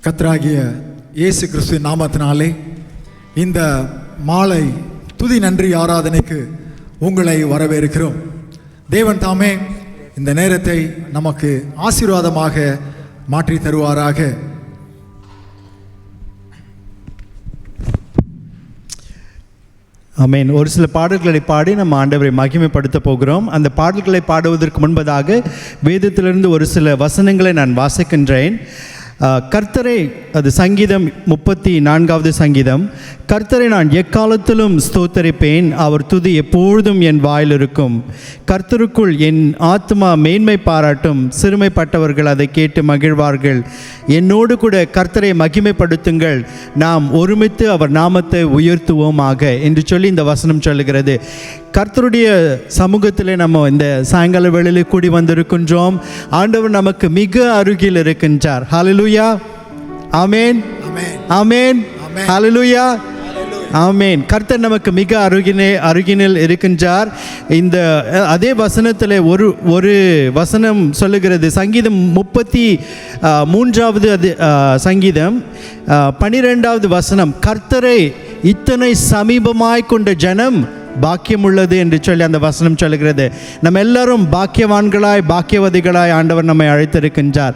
கர்த்தராகிய இயேசு கிறிஸ்துவின் நாமத்தினாலே இந்த மாலை துதி நன்றி ஆராதனைக்கு உங்களை வரவேற்கிறோம். தேவன் தாமே இந்த நேரத்தை நமக்கு ஆசீர்வாதமாக மாற்றி தருவாராக. ஆமென். ஒரு சில பாடல்களை பாடி நம்ம ஆண்டவரை மகிமைப்படுத்த போகிறோம். அந்த பாடல்களை பாடுவதற்கு முன்பதாக வேதத்திலிருந்து ஒரு சில வசனங்களை நான் வாசிக்கின்றேன். கர்த்தரை, அது சங்கீதம் 34வது சங்கீதம். கர்த்தரை நான் எக்காலத்திலும் ஸ்தோத்தரிப்பேன், அவர் துதி எப்பொழுதும் என் வாயில் இருக்கும். கர்த்தருக்குள் என் ஆத்மா மேன்மை பாராட்டும், சிறுமைப்பட்டவர்கள் அதை கேட்டு மகிழ்வார்கள். என்னோடு கூட கர்த்தரை மகிமைப்படுத்துங்கள், நாம் ஒருமித்து அவர் நாமத்தை உயர்த்துவோமாக என்று சொல்லி இந்த வசனம் சொல்லுகிறது. கர்த்தருடைய சமூகத்திலே நம்ம இந்த சாயங்கால வேளையில் கூடி வந்திருக்கின்றோம். ஆண்டவர் நமக்கு மிக அருகில் இருக்கின்றார். ஹல்லேலூயா, ஆமென், ஆமென், ஹல்லேலூயா, ஆமென். கர்த்தர் நமக்கு மிக அருகினில் இருக்கின்றார். இந்த அதே வசனத்தில் ஒரு வசனம் சொல்லுகிறது. சங்கீதம் 33வது சங்கீதம் 12வது வசனம், கர்த்தரை இத்தனை சமீபமாய் கொண்ட ஜனம் பாக்கியம் உள்ளது என்று சொல்லி அந்த வசனம் சொல்லுகிறது. நம்ம எல்லாரும் பாக்கியவான்களாய் பாக்கியவதிகளாய் ஆண்டவர் நம்மை அழைத்திருக்கின்றார்.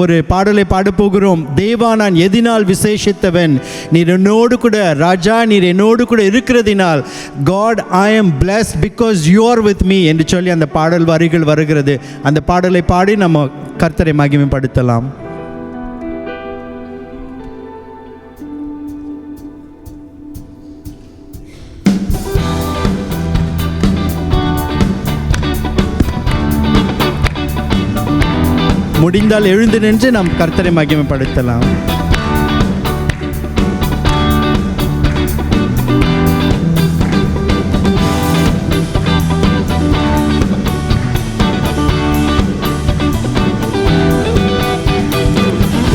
ஒரு பாடலை பாடப்போகிறோம். தேவா, நான் எதினால் விசேஷித்தவன், நீர் என்னோடு கூட, ராஜா நீர் என்னோடு கூட இருக்கிறதினால், God I am blessed because you are with me என்று சொல்லி அந்த பாடல் வரிகள் வருகிறது. அந்த பாடலை பாடி நம்ம கர்த்தரை மகிமைப்படுத்தலாம். முடிந்தால் எழுந்து நின்று நாம் கர்த்தரை மகிமைப்படுத்தலாம்.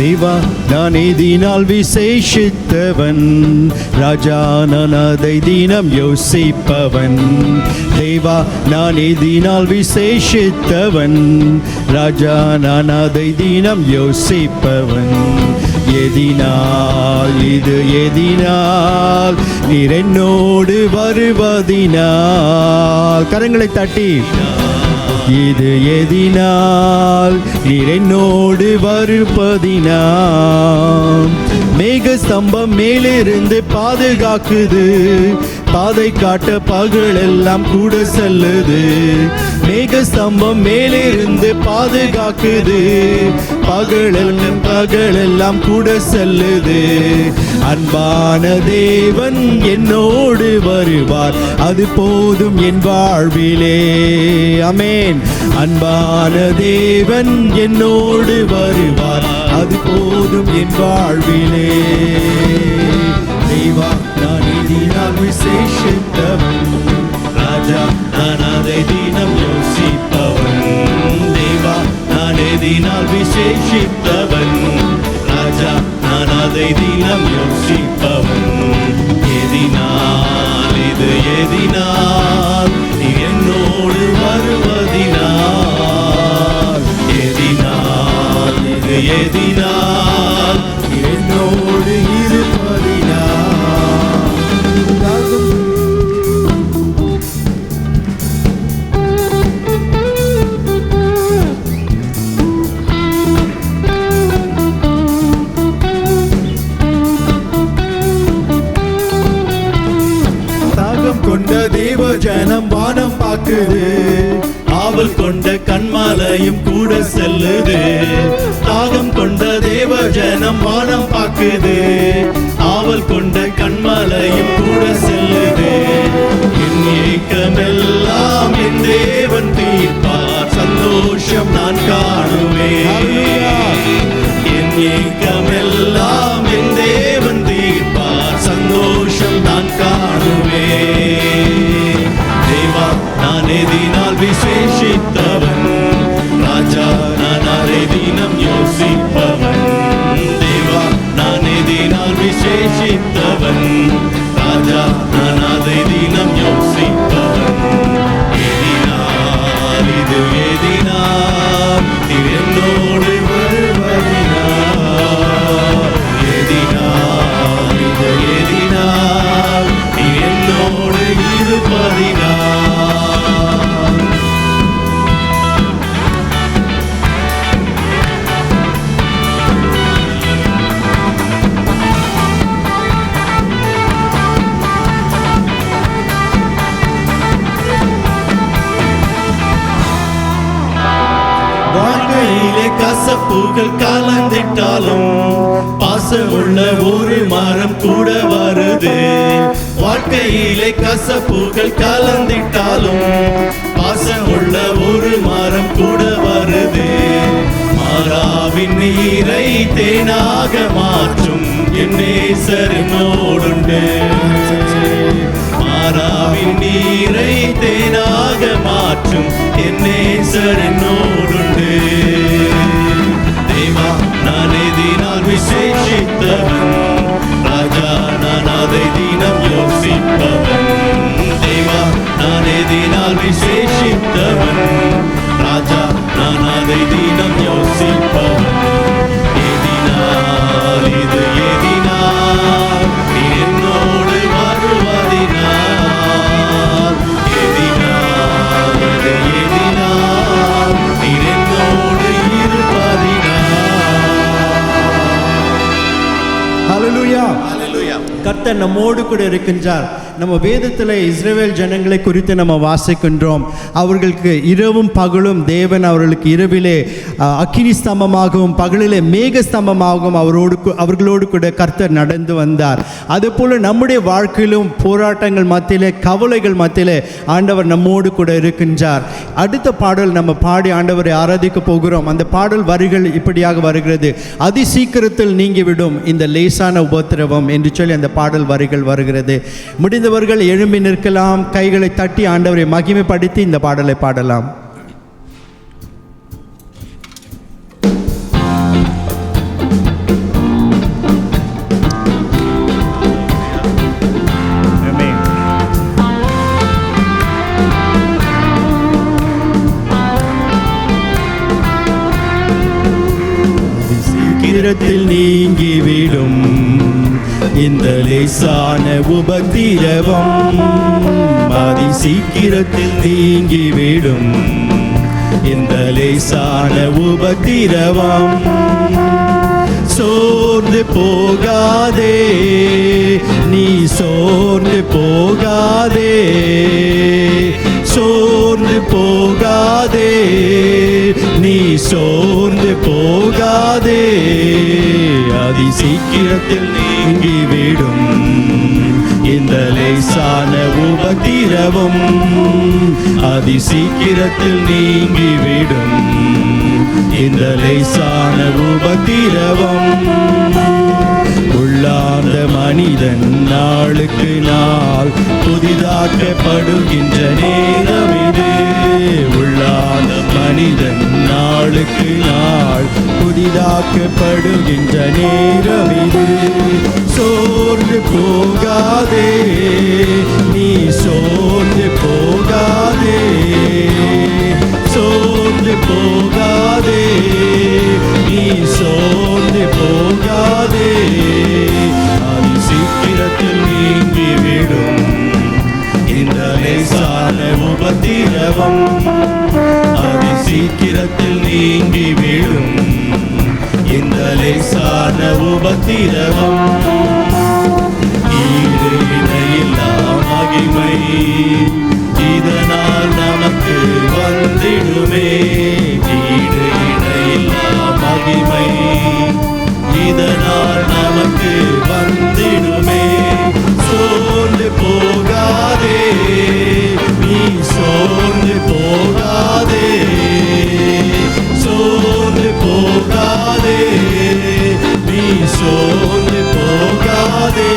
தேவா, நான் எதினால் விசேஷித்தவன், ராஜா நான் அதை தினம் யோசிப்பவன். தேவா, நான் எதினால் விசேஷித்தவன், ராஜா நான் அதை தினம் யோசிப்பவன். எதினால், இது எதினால், நீர் என்னோடு வருவதினால். கரங்களை தட்டி, இது எதினால், நீர் என்னோடு வருவதினால். மேக ஸ்தம்பம் மேலிருந்து பாதுகாக்குது, பாதை காட்ட பகலெல்லாம் கூட செல்லுது. மேக ஸ்தம்பம் மேலிருந்து பாதுகாக்குது, பகலெல்லாம் கூட செல்லுது. அன்பான தேவன் என்னோடு வருவார், அது போதும் என் வாழ்விலே. ஆமென். அன்பான தேவன் என்னோடு வருவார், அது போதும் என் வாழ்விலே. தேவா, நான் எதினால் விசேஷித்தவன், ராஜா நான் அதை தினம் யோசிப்பவன். தேவா, நான் எதினால் விசேஷித்தவன், ராஜா நான் அதை தினம் யோசிப்பவன். எதினால், இது எதினால், நீ என்னோடு வருவதினால். எதினால், இது எதினால், நீ என்னோடு இருப்பதினால். கொண்ட தேவ ஜனம் வானம் பார்க்குது, ஆவல் கொண்ட கண்மாலையும் கூட செல்லுது. தாகம் கொண்ட தேவ ஜனம் வானம் பார்க்குது, ஆவல் கொண்ட கண்மாலையும் கூட செல்லுது. என் ஏக்கமெல்லாம் என் தேவன் தீர்ப்பார், சந்தோஷம் நான் காணுவேன். என் ஏக்கமெல்லாம் என் தேவன் தீர்ப்பார், சந்தோஷம் நான் காணுவேன். தேவா, நான் எதினால் விசேஷித்தவன், ராஜா நான் அதை தினம் யோசிப்பவன். தேவா, நான் எதினால் விசேஷித்தவன், ராஜா நான் அதை தினம் யோசிப்பவன். எதினால், இது எதினால், என்னோடு வருவதினால். கசப்புகள் கலந்திட்டாலும் பாசமுள்ள ஒரு மரம் கூட வருது. வாழ்க்கையிலே கசப்புகள் கலந்திட்டாலும் பாசமுள்ள ஒரு மரம் கூட வருது. மாறாவின் நீரை தேனாக மாற்றும் என் நேசர் என்னோடுண்டு. மாறாவின் நீரை தேனாக மாற்றும் என் நேசர் என்னோடுண்டு. தேவா நான் எதினால் விசேஷித்தவன், ராஜா நான் அதை தினம் யோசிப்பவன். தேவா நான் எதினால் விசேஷித்தவன், ராஜா நான் அதை தினம் யோசிப்பவன். எதினால் இது எதினால் நீ என்னோடு வருவதினால், எதினால் இது எதினால் நீ என்னோடு இருப்பதினால். ஹல்லேலூயா. ஹல்லேலூயா. கர்த்தர் நம்மோடு கூட இருக்கின்றார். நம்ம வேதத்தில் இஸ்ரவேல் ஜனங்களை குறித்து நம்ம வாசிக்கின்றோம். அவர்களுக்கு இரவும் பகலும் தேவன் அவர்களுக்கு இரவிலே அக்கினி ஸ்தம்பமாகவும் பகலிலே மேக ஸ்தம்பமாகவும் அவர்களோடு கூட கர்த்தர் நடந்து வந்தார். அதுபோல் நம்முடைய வாழ்க்கையிலும் போராட்டங்கள் மத்தியிலே கவலைகள் மத்தியிலே ஆண்டவர் நம்மோடு கூட இருக்கின்றார். அடுத்த பாடல் நம்ம பாடி ஆண்டவரை ஆராதிக்க போகிறோம். அந்த பாடல் வரிகள் இப்படியாக வருகிறது. அதி சீக்கிரத்தில் நீங்கிவிடும் இந்த லேசான உபத்திரவம் என்று சொல்லி அந்த பாடல் வரிகள் வருகிறது. முடிந்தவர்கள் எழும்பி நிற்கலாம், கைகளை தட்டி ஆண்டவரை மகிமைப்படுத்தி இந்த பாடலை பாடலாம். சீக்கிரத்தில் நீங்கிவிடும் இந்த லேசான உபத்திரவம், அதி சீக்கிரத்தில் நீங்கிவிடும் இந்த லேசான உபத்திரவம். சோர்ந்து போகாதே நீ, சோர்ந்து போகாதே, சோர்ந்து போகாதே நீ, சோர்ந்து போகாதே. அதி சீக்கிரத்தில் நீங்கிவிடும் இந்த லேசான உபத்திரவம், அதி சீக்கிரத்தில் நீங்கிவிடும் இந்த லேசான உபத்திரவம். உள்ளார்ந்த மனிதன் நாளுக்கு நாள் புதிதாக்கப்படுகின்ற நேரம் இது. உள்ளார்ந்த மனிதன் நாளுக்கு நாள் புதிதாக்கப்படுகின்ற நேரம் இது. சோர்ந்து போகாதே நீ, சோர்ந்து போகாதே, சோர்ந்து போகாதே நீ, சோர்ந்து போகாதே. அதி சீக்கிரத்தில் நீங்கிவிடும் இந்த லேசான உபத்திரவம், அதி சீக்கிரத்தில் நீங்கிவிடும் இந்த லேசான உபத்திரவம். ஈடு இணையில்லா மகிமை இதனால் நமக்கு வந்திடுமே. ஈடு இணையில்லா மகிமை இதனால் நமக்கு வந்திடுமே. சோர்ந்து போகாதே நீ, சோர்ந்து போகாதே, சோர்ந்து போகாதே நீ, சோர்ந்து போகாதே.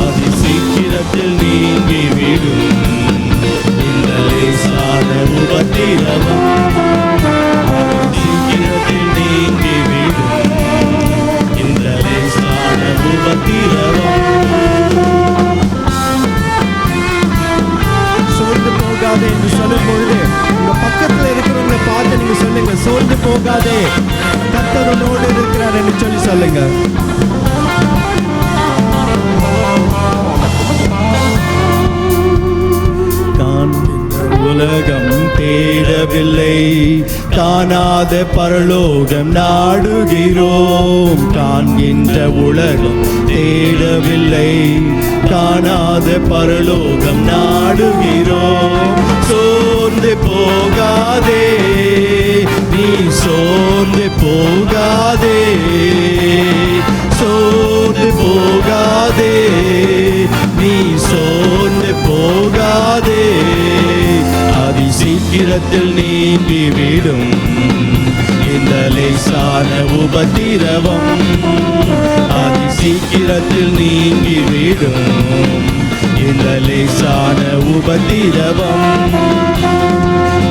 அதி சீக்கிரத்தில் நீங்கிவிடும் இந்த லேசான உபத்திரவம், சீக்கிரத்தில் நீங்கிவிடும் இந்த லேசான உபத்திரவம். சோர்ந்து போகாதே என்று சொல்லும் பொழுது உங்க பக்கத்தில் இருக்கிறவங்களை பார்த்து நீங்க சொல்லுங்க, சோர்ந்து போகாதே, கர்த்தர் உன்னோடு இருக்கிறார் என்று சொல்லி சொல்லுங்க. உலகம் தேடவில்லை, காணாத பரலோகம் நாடுகிறோம். காண்கின்ற உலகம் தேடவில்லை, காணாத பரலோகம் நாடுகிறோம். சோர்ந்து போகாதே நீ, சோர்ந்து போகாதே, சோர்ந்து போகாதே, நீ சோர்ந்து போகாதே. அதி சீக்கிரத்தில் நீங்கிவிடும் இந்த லேசான உபத்திரவம், அதி சீக்கிரத்தில் நீங்கிவிடும் இந்த லேசான உபத்திரவம்.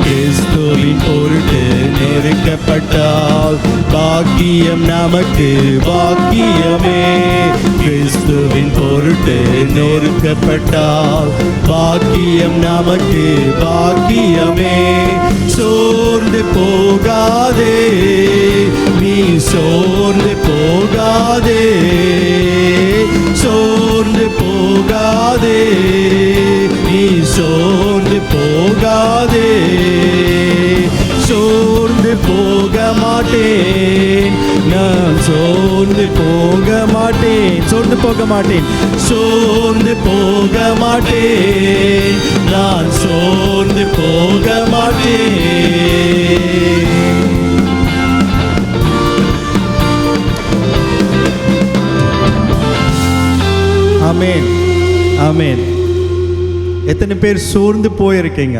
கிறிஸ்துவின் பொருட்டு நெருக்கப்பட்டால் பாக்கியம் நமக்கு பாக்கியமே. கிறிஸ்துவின் பொருட்டு நெருக்கப்பட்டால் பாக்கியம் நமக்கு பாக்கியமே. சோர்ந்து போகாதே, நீ சோர்ந்து போகாதே, சோர்ந்து போகாதே, நீ சோர்ந்து போகாதே. சோர்ந்து போக மாட்டேன், நான் சோர்ந்து போக மாட்டேன், சோர்ந்து போக மாட்டேன், சோர்ந்து போக மாட்டேன், நான் சோர்ந்து போக மாட்டேன். ஆமென், ஆமென். எத்தனை பேர் சோர்ந்து போயிருக்கீங்க?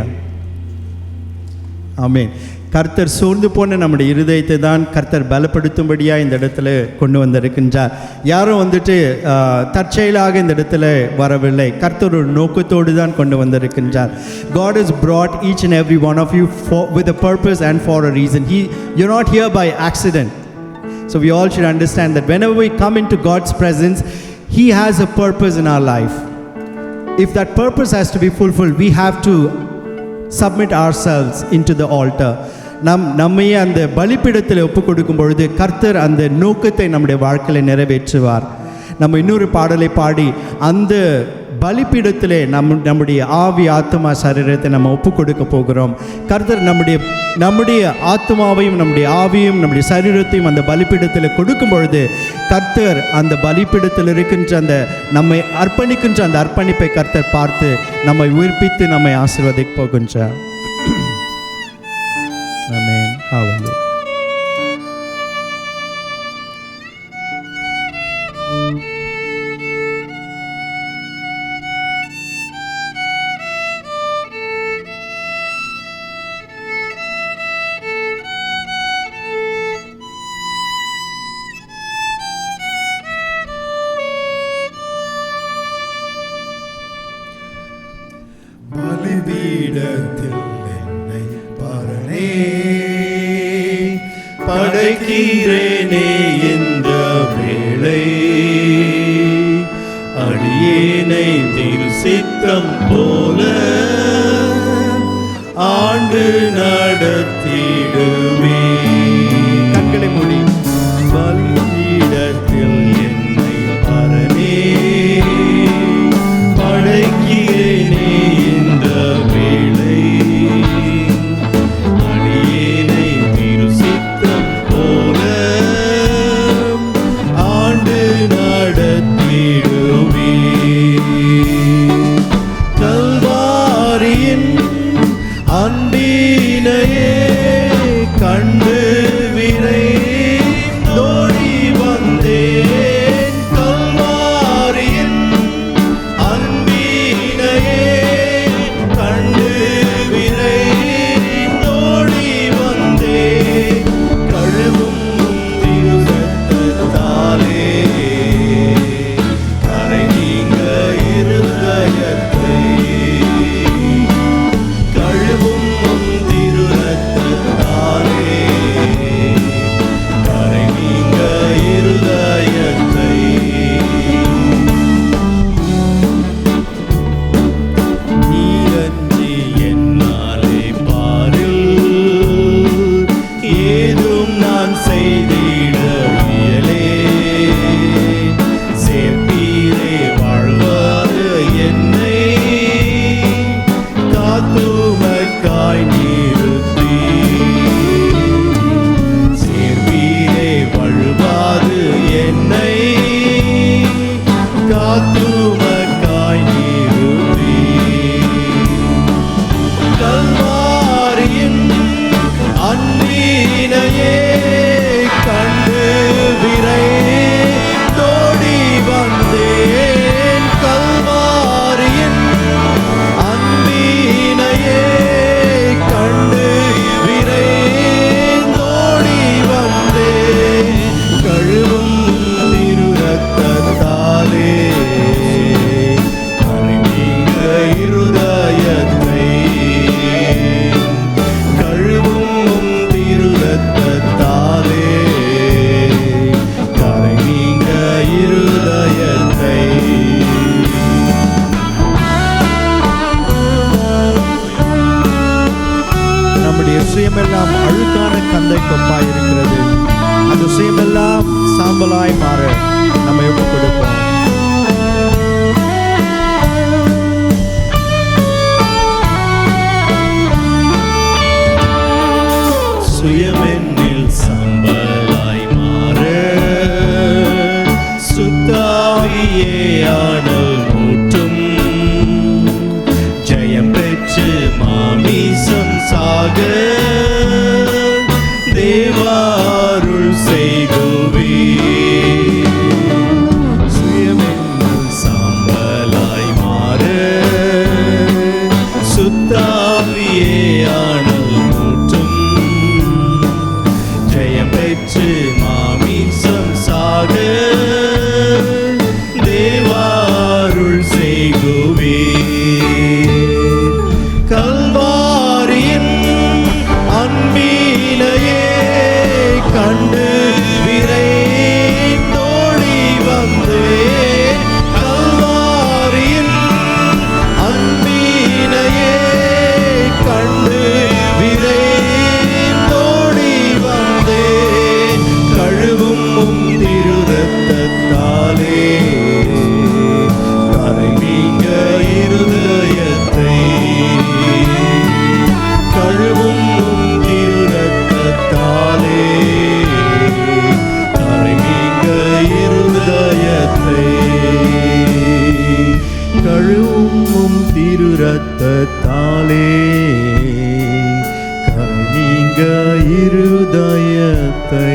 ஆமென். கர்த்தர் சோர்ந்து போன நம்முடைய இருதயத்தை தான் கர்த்தர் பலப்படுத்தும்படியாக இந்த இடத்துல கொண்டு வந்திருக்கின்றார். யாரும் வந்துட்டு தற்செயலாக இந்த இடத்துல வரவில்லை, கர்த்தர் ஒரு நோக்கத்தோடு தான் கொண்டு வந்திருக்கின்றார். God has brought each and every one of you with a purpose and for a reason. You're not here by accident. So we all should understand that whenever we come into God's presence, He has a purpose in our life. If that purpose has to be fulfilled, we have to submit ourselves into the altar. நம்மையே அந்த பலிபீடத்தில் ஒப்பு கொடுக்கும் பொழுது கர்த்தர் அந்த நோக்கத்தை நம்முடைய வாழ்க்கையில் நிறைவேற்றுவார். நம்ம இன்னொரு பாடலை பாடி அந்த பலிபீடத்திலே நம்முடைய ஆவி ஆத்மா சரீரத்தை நம்ம ஒப்பு கொடுக்க போகிறோம். கர்த்தர் நம்முடைய ஆத்மாவையும் நம்முடைய ஆவியும் நம்முடைய சரீரத்தையும் அந்த பலிபீடத்தில் கொடுக்கும் பொழுது கர்த்தர் அந்த பலிபீடத்தில் இருக்கின்ற அந்த நம்மை அர்ப்பணிக்கின்ற அந்த அர்ப்பணிப்பை கர்த்தர் பார்த்து நம்மை உயிர்ப்பித்து நம்மை ஆசீர்வதிக்க போகின்றார். ஆமென். ஹல்லேலூயா. பலிபீடத்தில் என்னை பரணே படைக்கிறேனே இந்த வேளை, அடியேனை திரு சித்தம் போல ஆண்டு நடத்திடுவே. கண்களை மூடி. பலிபீடத்தில் என்னை பரணே படைக்கிறேனே இந்த வேளை, அடியேனை திரு சித்தம் போல ஆண்டு நடத்திடுவே. கல்வாரியின் அன்பினையே கண்டு சாம்பலாய் மாற நம்ம ஒப்புக் கொடுப்போம். சுயமென்னில் சாம்பலாய் மாற சுத்தாவியே ஆடல் மூட்டும் ஜெயம் பெற்று மாமிசம் சாக தேவாருள் செய்குவே சுயமென்னில் சாம்பலாய் மாற சுத்தாவியே ஆடல் மூட்டும் ஜெயம் பெற்று மாமிசம் சாக தேவாருள் செய்குவே கல்வாரியின் அன்பினையே கண்டு விரைந்தோடி வந்தேன் கல்வாரியின் அன்பினையே கண்டு விரைந்தோடி வந்தேன் கழுவும் திரு ரத்தத்தாலே கரை நீங்க இருதயத்தை கழுவும் திரு ரத்தத்தாலே கரை நீங்க இருதயத்தை கழுவும் திரு ரத்தத்தாலே கரை நீங்க இருதயத்தை.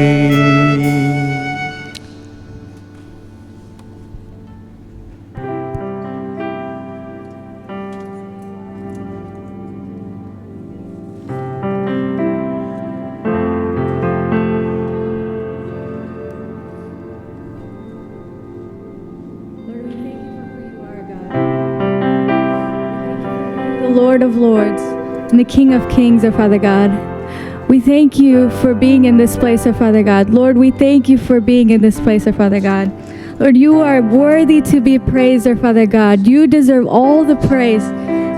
The Lord of Lords and the King of Kings, our Father God. We thank you for being in this place, our Father God. Lord, we thank you for being in this place, our Father God. Lord, you are worthy to be praised, our Father God. You deserve all the praise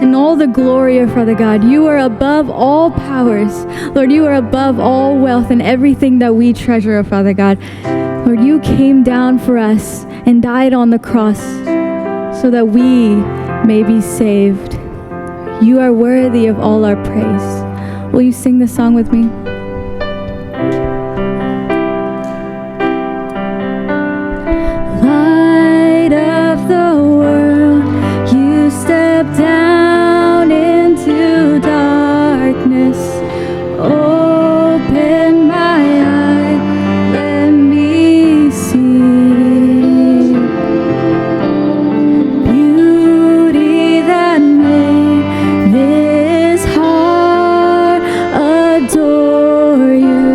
and all the glory, our Father God. You are above all powers. Lord, you are above all wealth and everything that we treasure, our Father God. Lord, you came down for us and died on the cross so that we may be saved. You are worthy of all our praise. Will you sing the song with me? Light of the world, you step down into darkness. Open my eye, let me see beauty that made this heart adore you.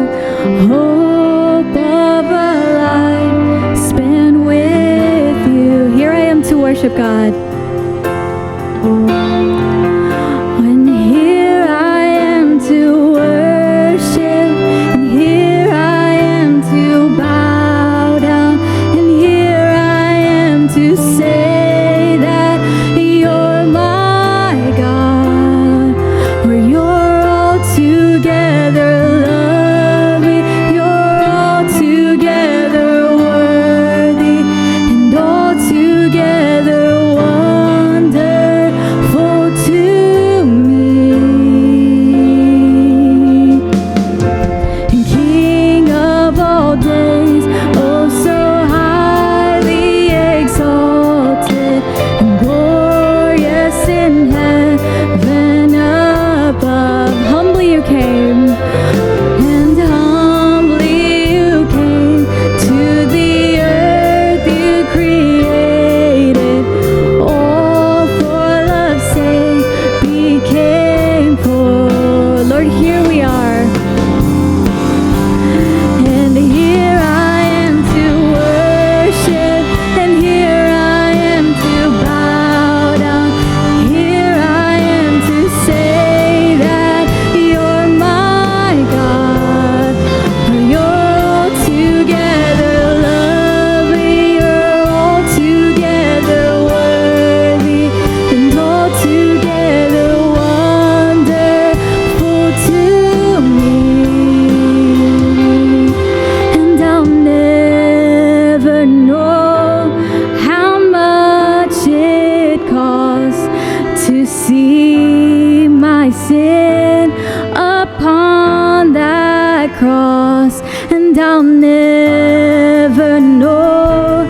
Hope of a life spent with you. Here I am to worship God. And here I am to worship, and here I am to bow down, and here I am to say that you're my God. For you're altogether lovely, you're altogether worthy, and altogether wonderful. cross, and I'll never know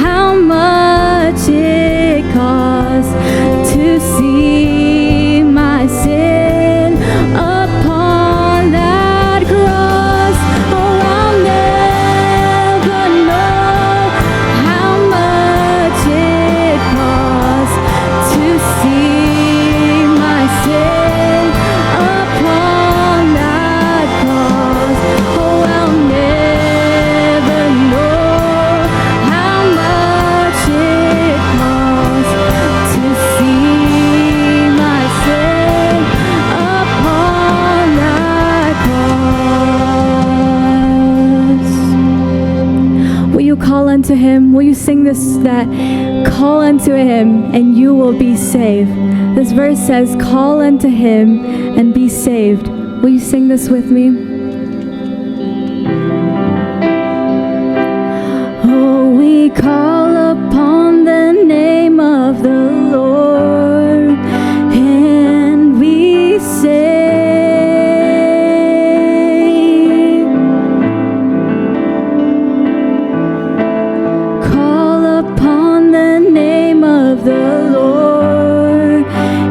how much it costs to see my sin upon that cross. Oh, I'll never know how much it costs to see my sin upon that cross. Oh, I'll never know how much it costs to see my sin upon that cross. Will you call unto him? Will you sing this, that call unto him and you will be saved? This verse says, call unto him and be saved. Will you sing this with me? Oh, we call upon the name of the Lord and be saved. Call upon the name of the Lord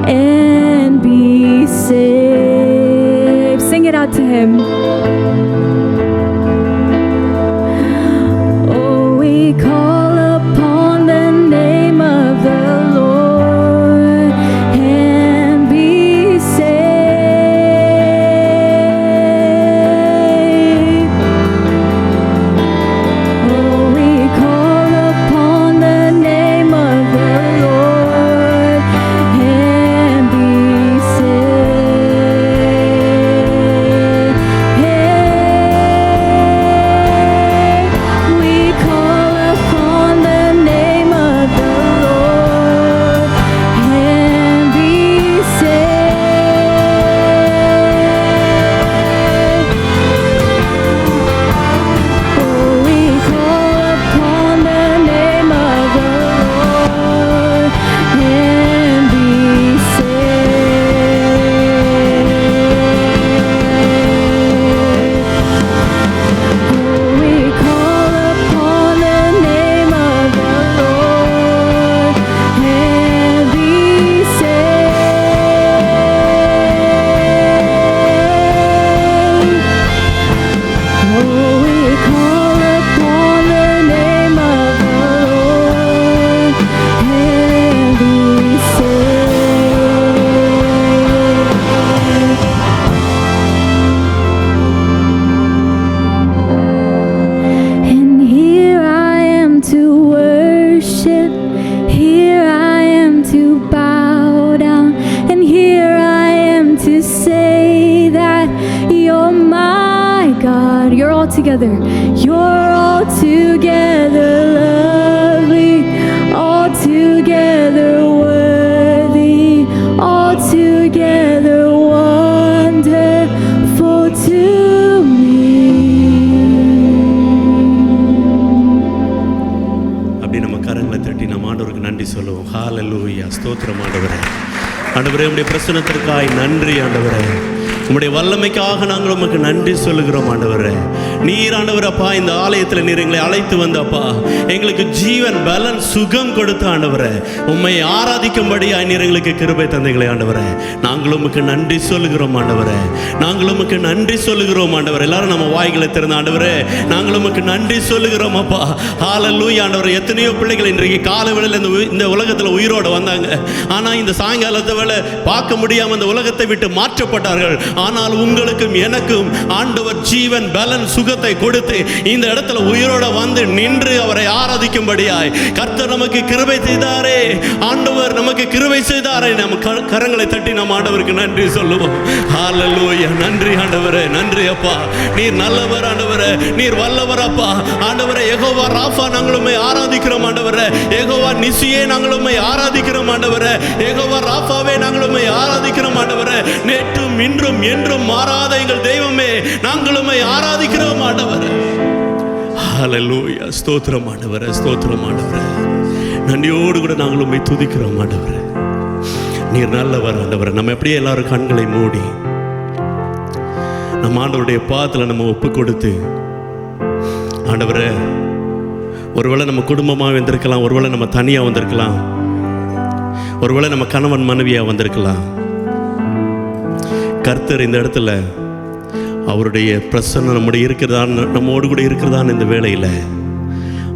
and be saved. Sing it out to him. Oh, we call upon the name of the Lord and be saved. Oh, we call upon the name of the Lord and be saved. We call upon the name of the Lord and be saved. Oh, we call upon the name of the Lord and be saved. Oh, we call upon the name of the Lord and be saved. Oh, we call upon the name of the Lord and be saved. And here I am to worship, here I am to bow down, and here I am to say that you're my God. You're all together. You're all together lovely, all together worthy, all together wonderful to me. அப்படி நம்ம கரங்களை தட்டி நம்ம ஆண்டவருக்கு நன்றி சொல்லுவோம். ஹalleluya, ஸ்தோத்திரம் ஆண்டவரே. ஆண்டவரே, உம்முடைய பிரசன்னத்திற்காய் நன்றி ஆண்டவரே. உம்முடைய வல்லமைக்காக நாங்கள் உமக்கு நன்றி சொல்லுகிறோம் ஆண்டவரே. நீர் ஆண்டவரப்பா இந்த ஆலயத்தில் நீர் எங்களை அழைத்து வந்தப்பா, எங்களுக்கு ஜீவன் பலன் சுகம் கொடுத்த ஆண்டவரே, உம்மை ஆராதிக்கும்படியாய் நீர் எங்களுக்கு கிருபை தந்தீங்களே ஆண்டவரே. நாங்கள் உமக்கு நன்றி சொல்லுகிறோம் ஆண்டவரே. நாங்கள் உமக்கு நன்றி சொல்லுகிறோம் ஆண்டவரே. எல்லாரும் நம்ம வாய்களை திறந்த ஆண்டவரே, நாங்கள் உமக்கு நன்றி சொல்லுகிறோம் அப்பா. ஹalleluya ஆண்டவரே. எத்தனையோ பிள்ளைகள் இன்றைக்கு காலை வேளையில் இந்த உலகத்தில் உயிரோடு வந்தாங்க. ஆனால் இந்த சாயங்காலத்தை வேளை பார்க்க முடியாமல் இந்த உலகத்தை விட்டு மாற்றப்பட்டார்கள். ஆனால் உங்களுக்கும் எனக்கும் ஆண்டவர் ஜீவன் பலன் சுகத்தை கொடுத்து இந்த இடத்துல உயிரோட வந்து நின்று அவரை ஆராதிக்கும்படியாய் கர்த்தர் நமக்கு கிருபை செய்தாரே. ஆண்டவர் நமக்கு கிருபை செய்தாரே. நம்ம கரங்களை தட்டி நம்ம ஆண்டவருக்கு நன்றி சொல்லுவோம். ஹalleluya, நன்றி ஆண்டவரே, நன்றி அப்பா. நீர் நல்லவர் ஆண்டவரே, நீர் வல்லவர் அப்பா. ஆண்டவரே, யெகோவா ராஃபா நாங்களுமே ஆராதிக்கிறோம் ஆண்டவரே. யெகோவா நிசியே நாங்களுமே ஆராதிக்கிறோம் ஆண்டவரே. யெகோவா ராஃபாவே நாங்களுமே ஆராதிக்கிறோம் ஆண்டவரே. நேற்றும் இன்றும் என்றும் மாறாத எங்கள் தெய்வமே நாங்களுமே ஆராதிக்கிறோம் ஆண்டவரே. ஹalleluya, ஸ்தோத்திரம் ஆண்டவரே, ஸ்தோத்திரம் ஆண்டவரே. நன்றியோடு கூட நாங்கள் உம்மை துதிக்கிறோம் ஆண்டவரே. நீர் நல்லவர் ஆண்டவரே. நம்ம எப்படியே எல்லாரும் கண்களை மூடி நம்ம ஆண்டவருடைய பாதத்தில் நம்ம ஒப்பு கொடுத்து, ஆண்டவரே, ஒருவேளை நம்ம குடும்பமாக வந்திருக்கலாம், ஒருவேளை நம்ம தனியாக வந்திருக்கலாம், ஒருவேளை நம்ம கணவன் மனைவியாக வந்திருக்கலாம். கர்த்தர் இந்த இடத்துல அவருடைய பிரசன்னம் நம்முடைய இருக்கிறதான்னு, நம்மோடு கூட இருக்கிறதான்னு இந்த வேளையில்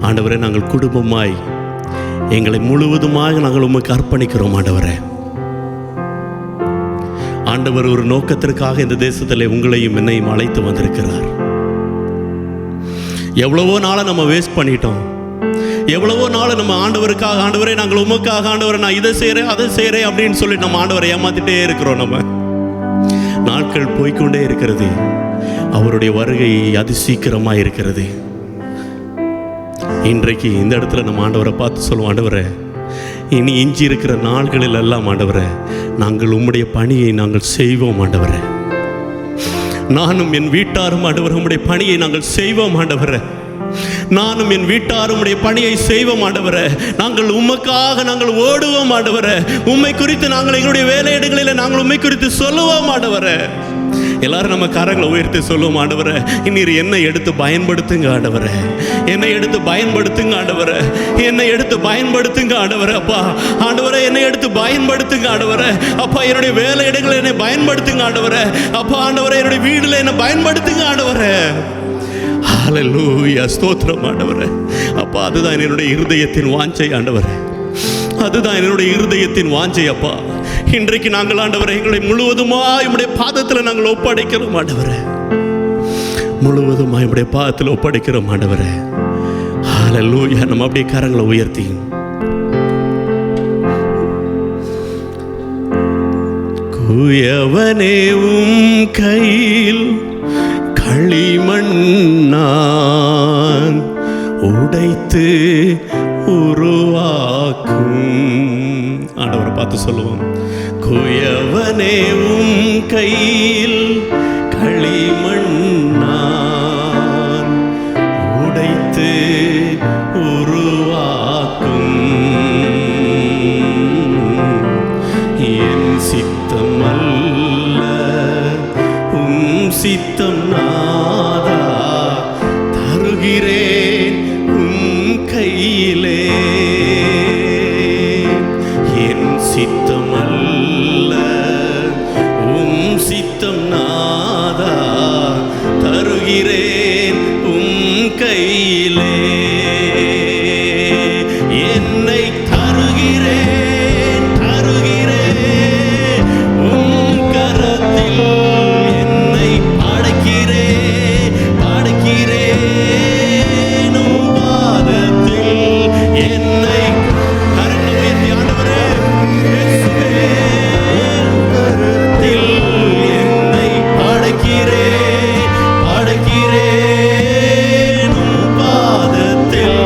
ஆண்டவரே, நாங்கள் குடும்பமாய் எங்களை முழுவதுமாக நாங்கள் உமக்கு அர்ப்பணிக்கிறோம். ஆண்டவரே, ஆண்டவர் ஒரு நோக்கத்திற்காக இந்த தேசத்தில் உங்களையும் என்னையும் அழைத்து வந்திருக்கிறார். எவ்வளவோ நாளை நம்ம வேஸ்ட் பண்ணிட்டோம். எவ்வளவோ நாளை நம்ம ஆண்டவருக்காக, ஆண்டவரே நாங்கள் உமக்காக, ஆண்டவரை நான் இதை செய்கிறேன் அதை செய்கிறேன் அப்படின்னு சொல்லி நம்ம ஆண்டவரை ஏமாத்திட்டே இருக்கிறோம். நம்ம நாட்கள் போய்கொண்டே இருக்கிறது. அவருடைய வருகை அதி சீக்கிரமாக இருக்கிறது. இன்றைக்கு இந்த இடத்துல நம்ம ஆண்டவரை பார்த்து சொல்லுவோம், ஆண்டவரை, இனி எஞ்சி இருக்கிற நாள்களில் எல்லாம் ஆண்டவரை, நாங்கள் உம்முடைய பணியை நாங்கள் செய்வோம். ஆண்டவரை, நானும் என் வீட்டாரும் ஆண்டவரை உம்முடைய பணியை நாங்கள் செய்வோம். ஆண்டவரை, நானும் என் வீட்டாரும் உடைய பணியை செய்வோம். ஆண்டவரே, நாங்கள் உமக்காக நாங்கள் ஓடுவோம். ஆண்டவரே, உம்மை குறித்து நாங்கள் எங்களுடைய வேலையிடங்களில் நாங்கள் உம்மை குறித்து சொல்லுவோம். ஆண்டவரே, எல்லாரும் நம்ம கரங்களை உயர்த்தி சொல்லுவோம், ஆண்டவரே, இன்னொரு என்னை எடுத்து பயன்படுத்துங்க. ஆண்டவரே, என்னை எடுத்து பயன்படுத்துங்க. ஆண்டவரே, என்னை எடுத்து பயன்படுத்துங்க. ஆண்டவரே, அப்பா, ஆண்டவரே, என்னை எடுத்து பயன்படுத்துங்க. ஆண்டவரே, அப்பா, என்னுடைய வேலையிடங்களில் என்னை பயன்படுத்துங்க. ஆண்டவரே, அப்பா, ஆண்டவரே, என்னுடைய வீட்டில் என்னை பயன்படுத்துங்க. ஆண்டவரே, ஹல்லேலூயா, ஸ்தோத்திரம். ஆண்டவரே, அப்பா, அதுதான் என்னுடைய இருதயத்தின் வாஞ்சை. ஆண்டவரே, அதுதான் என்னுடைய இருதயத்தின் வாஞ்சை. அப்பா, இன்றைக்கு நாங்கள் ஆண்டவரை எங்களை முழுவதுமாய் உம்முடைய பாதத்தில் நாங்கள் ஒப்படைக்கிறோம். ஆண்டவரே, முழுவதுமாய் உம்முடைய பாதத்தில் ஒப்படைக்கிறோம். ஆண்டவரே, ஹல்லேலூயா. நம்ம அப்படியே கரங்களை உயர்த்தி குயவனே உம் கையில் களிமண்ணான் உடைத்து உருவாக்கும். ஆண்டவரை பார்த்து சொல்லுவோம், குயவனே உம் கையில் களிமண்ணான் உடைத்து உருவாக்கும். என் சித்தம் அல்ல உம் சித்தம் நாதா, தருகிறேன் உம் கையிலே. என் சித்தம் அல்ல உம் சித்தம் நாதா, தருகிறேன் உம் கையிலே. என்னை தருகிறேன், தருகிறேன் உம் கரத்தில். என்னை படைக்கிறேன், படைக்கிறேன் உம் பாதத்தில். என்னை கரங்களை உயர்த்தி ஆண்டவரே, இயேசுவே, கரத்தில் என்னை படைக்கிறேன், படைக்கிறேன் உம் பாதத்தில்.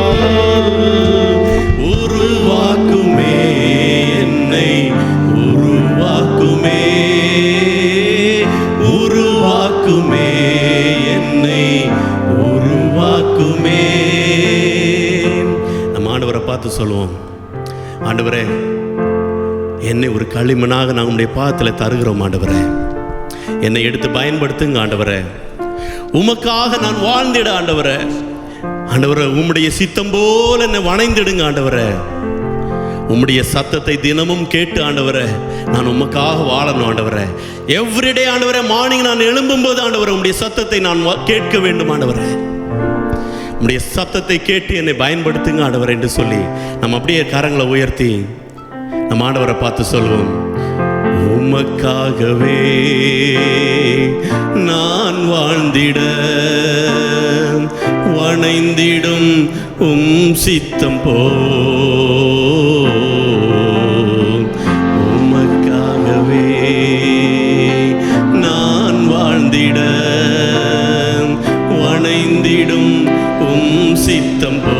உருவாக்குமே என்னை, உருவாக்குமே, உருவாக்குமே என்னை, உருவாக்குமே. நம்ம ஆண்டவரை பார்த்து சொல்லுவோம், ஆண்டவரே, என்னை ஒரு களிமண்ணாக நான் உம்முடைய பாதத்தில் தருகிறோம். ஆண்டவரே, என்னை எடுத்து பயன்படுத்துங்க. ஆண்டவரே, உமக்காக நான் வாழ்ந்திட. ஆண்டவரே, ஆண்டவரே, உம்முடைய சித்தம் போல என்னை வணைந்திடுங்க. ஆண்டவரே, உம்முடைய சத்தத்தை தினமும் கேட்டு ஆண்டவரே நான் உமக்காக வாழணும். ஆண்டவரே, எவ்ரிடே ஆண்டவரே, மார்னிங் நான் எழும்பும்போது ஆண்டவரே உம்முடைய சத்தத்தை நான் கேட்க வேண்டும். ஆண்டவரே, உம்முடைய சத்தத்தை கேட்டு என்னை பயன்படுத்துங்க. ஆண்டவரே என்று சொல்லி நம்ம அப்படியே கரங்களை உயர்த்தி நம்ம ஆண்டவரை பார்த்து சொல்வோம், உமக்காகவே நான் வாழ்ந்திட வணைந்திடும் உம் சித்தம் போ. உமக்காகவே நான் வாழ்ந்திட வணைந்திடும் உம் சித்தம் போ.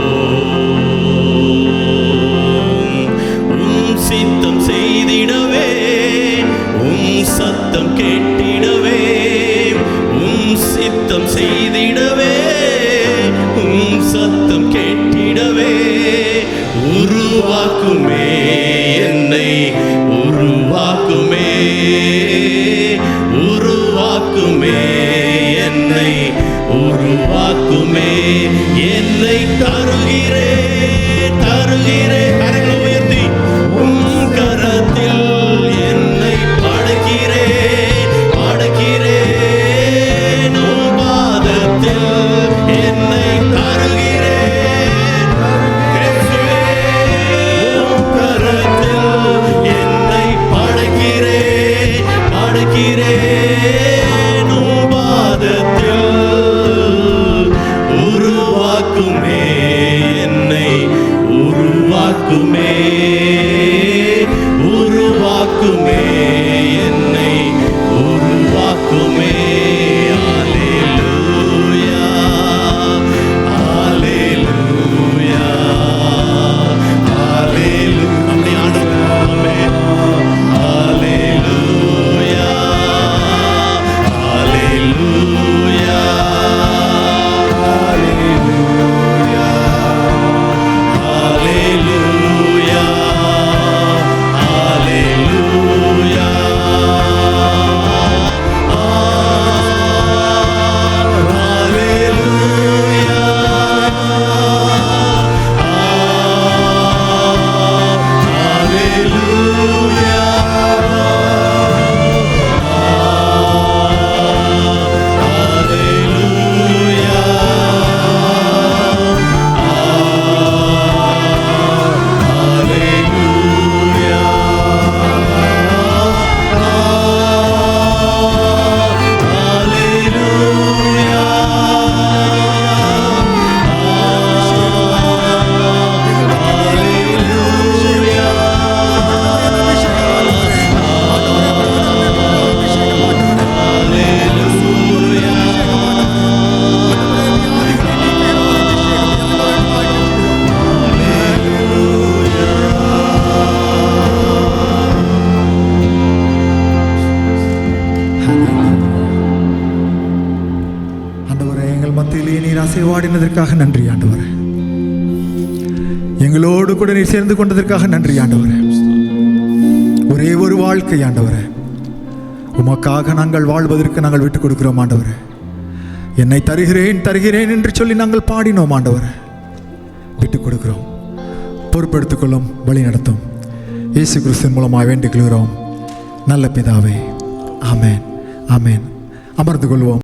உம் சித்தம் செய்திடவே, உம் சத்தம் கேட்டிடவே, உம் சித்தம் செய்திடவே, உம் சத்தம் கேட்டிடவே. உருவாக்குமே என்னை, உருவாக்குமே, உருவாக்குமே தருகிறேன். கரங்களை உயர்த்தி உம் கரத்தில் என்னை படைக்கிறேன், படைக்கிறேன். உம் பாதத்தில் என்னை தருகிறேன். உம் கரத்தில் என்னை படைக்கிறேன், படைக்கிறேன். உம் பாதத்தில் உருவாக்குமே என்னை, உருவாக்குமே, உருவாக்குமே என்னை, உருவாக்குமே. அல்லேலூயா, அல்லேலூயா, அல்லேலூயா. அப்படி ஆண்டவரே, அல்லேலூயா, அல்லேலூயா, அல்லேலூயா, அல்லேலூயா, அல்லேலூயா. ஆண்டவரே, எங்கள் மத்தியிலே நீர் அசைவாடினதற்காக நன்றி ஆண்டவரே. எங்களோடு கூட நீர் சேர்ந்து கொண்டதற்காக நன்றி ஆண்டவரே. ஒரே ஒரு வாழ்க்கை ஆண்டவரே, உமக்காக நாங்கள் வாழ்வதற்கு நாங்கள் விட்டுக் கொடுக்கிறோம் ஆண்டவரே. என்னை தருகிறேன் தருகிறேன் என்று சொல்லி நாங்கள் பாடினோம் ஆண்டவரே. விட்டுக் கொடுக்கிறோம், பொறுப்பெடுத்துக் கொள்ளும், வழி நடத்தும். இயேசு கிறிஸ்துவின் மூலமாக வேண்டிக் கொள்கிறோம் நல்ல பிதாவே. ஆமென், ஆமென். அமர்ந்து கொள்வோம்.